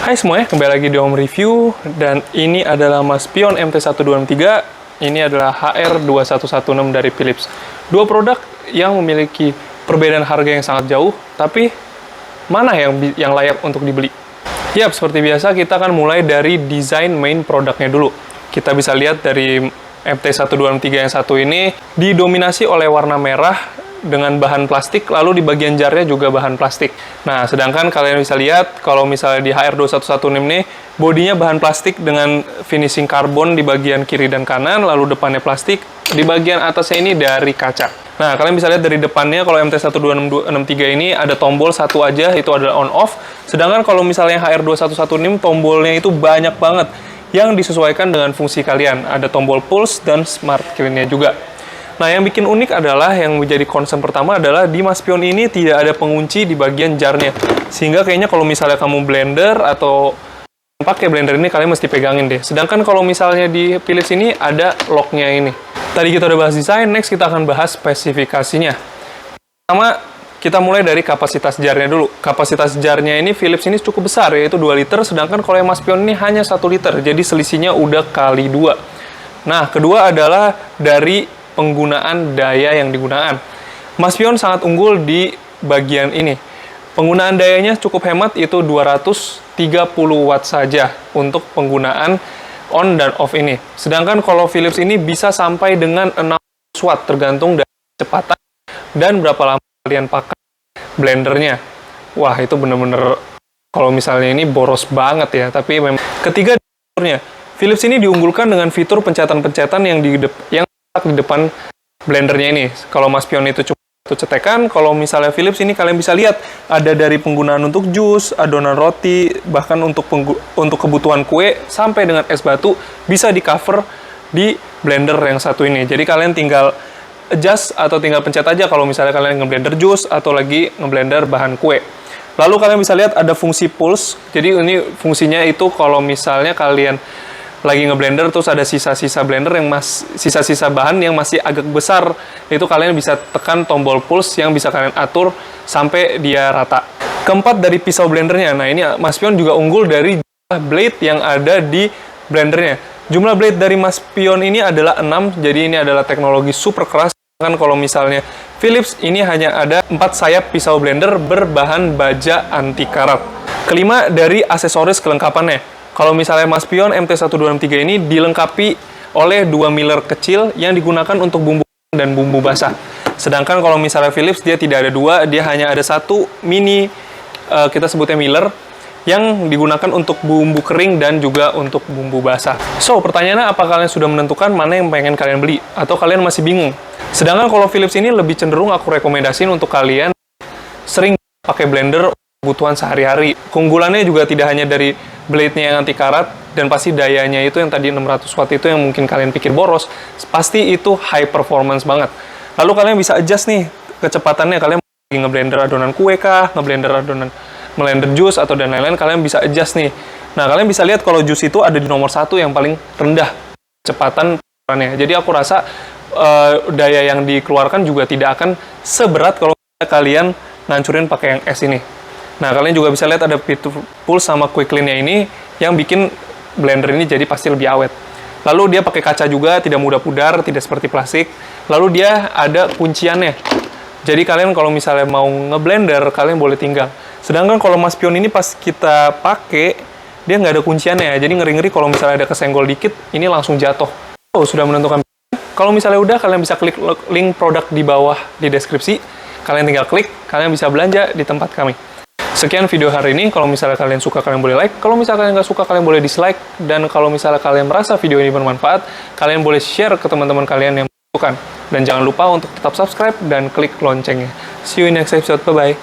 Hai semuanya, kembali lagi di Home Review, dan ini adalah Maspion MT1263. Ini adalah HR2116 dari Philips. Dua produk yang memiliki perbedaan harga yang sangat jauh, tapi mana yang layak untuk dibeli? Yap, seperti biasa kita akan mulai dari desain main produknya dulu. Kita bisa lihat dari MT1263 yang satu ini didominasi oleh warna merah dengan bahan plastik, lalu di bagian jarnya juga bahan plastik. Nah, sedangkan kalian bisa lihat kalau misalnya di HR2116 ini bodinya bahan plastik dengan finishing karbon di bagian kiri dan kanan, lalu depannya plastik, di bagian atasnya ini dari kaca. Nah, kalian bisa lihat dari depannya kalau MT1263 ini ada tombol satu aja, itu adalah on off. Sedangkan kalau misalnya HR2116 tombolnya itu banyak banget yang disesuaikan dengan fungsi kalian. Ada tombol pulse dan smart clean-nya juga. Nah, yang bikin unik adalah, yang menjadi concern pertama adalah di Maspion ini tidak ada pengunci di bagian jarnya. Sehingga kayaknya kalau misalnya kamu blender atau pakai blender ini, kalian mesti pegangin deh. Sedangkan kalau misalnya di Philips ini ada lock-nya ini. Tadi kita udah bahas desain, next kita akan bahas spesifikasinya. Pertama, kita mulai dari kapasitas jarnya dulu. Kapasitas jarnya ini Philips ini cukup besar, yaitu 2 liter, sedangkan kalau yang Maspion ini hanya 1 liter, jadi selisihnya udah kali 2. Nah, kedua adalah dari penggunaan daya yang digunakan. Maspion sangat unggul di bagian ini. Penggunaan dayanya cukup hemat, itu 230 watt saja untuk penggunaan on dan off ini. Sedangkan kalau Philips ini bisa sampai dengan 600 watt, tergantung dari kecepatan dan berapa lama kalian pakai blendernya. Wah, itu bener-bener kalau misalnya ini boros banget ya. Tapi memang ketiga, Philips ini diunggulkan dengan fitur pencetatan-pencetatan yang di depan blendernya ini. Kalau Maspion itu cuma satu cetekan, kalau misalnya Philips ini kalian bisa lihat ada dari penggunaan untuk jus, adonan roti, bahkan untuk kebutuhan kue sampai dengan es batu bisa di cover di blender yang satu ini. Jadi kalian tinggal adjust atau tinggal pencet aja kalau misalnya kalian ngeblender jus atau lagi ngeblender bahan kue. Lalu kalian bisa lihat ada fungsi pulse. Jadi ini fungsinya itu kalau misalnya kalian lagi ngeblender terus ada sisa-sisa blender yang sisa-sisa bahan yang masih agak besar, itu kalian bisa tekan tombol pulse yang bisa kalian atur sampai dia rata. Keempat, dari pisau blendernya. Nah, ini Maspion juga unggul dari jumlah blade yang ada di blendernya. Jumlah blade dari Maspion ini adalah 6, jadi ini adalah teknologi super keras. Kan kalau misalnya Philips ini hanya ada 4 sayap pisau blender berbahan baja anti karat. Kelima, dari aksesoris kelengkapannya. Kalau misalnya Maspion MT1263 ini dilengkapi oleh 2 miller kecil yang digunakan untuk bumbu dan bumbu basah. Sedangkan kalau misalnya Philips dia tidak ada 2, dia hanya ada 1 mini, kita sebutnya miller, yang digunakan untuk bumbu kering dan juga untuk bumbu basah. So, pertanyaannya, apa kalian sudah menentukan mana yang pengen kalian beli? Atau kalian masih bingung? Sedangkan kalau Philips ini lebih cenderung aku rekomendasiin untuk kalian sering pakai blender kebutuhan sehari-hari. Keunggulannya juga tidak hanya dari blade-nya yang anti karat, dan pasti dayanya itu yang tadi 600 watt itu yang mungkin kalian pikir boros, pasti itu high performance banget. Lalu kalian bisa adjust nih kecepatannya, kalian lagi ngeblender adonan kue kah, ngeblender jus atau dan lain-lain, kalian bisa adjust nih. Nah, kalian bisa lihat kalau jus itu ada di nomor 1 yang paling rendah kecepatan keluarannya. Jadi aku rasa daya yang dikeluarkan juga tidak akan seberat kalau kalian ngancurin pakai yang es ini. Nah, kalian juga bisa lihat ada fitur pulse sama quick clean-nya ini yang bikin blender ini jadi pasti lebih awet. Lalu dia pakai kaca juga, tidak mudah pudar, tidak seperti plastik. Lalu dia ada kunciannya. Jadi kalian kalau misalnya mau ngeblender, kalian boleh tinggal. Sedangkan kalau Maspion ini pas kita pakai, dia nggak ada kunciannya. Jadi ngeri-ngeri kalau misalnya ada kesenggol dikit, ini langsung jatuh. Oh, sudah menentukan. Kalau misalnya udah, kalian bisa klik link produk di bawah di deskripsi. Kalian tinggal klik, kalian bisa belanja di tempat kami. Sekian video hari ini. Kalau misalnya kalian suka, kalian boleh like. Kalau misalnya kalian nggak suka, kalian boleh dislike. Dan kalau misalnya kalian merasa video ini bermanfaat, kalian boleh share ke teman-teman kalian yang membutuhkan. Dan jangan lupa untuk tetap subscribe dan klik loncengnya. See you in next episode. Bye-bye.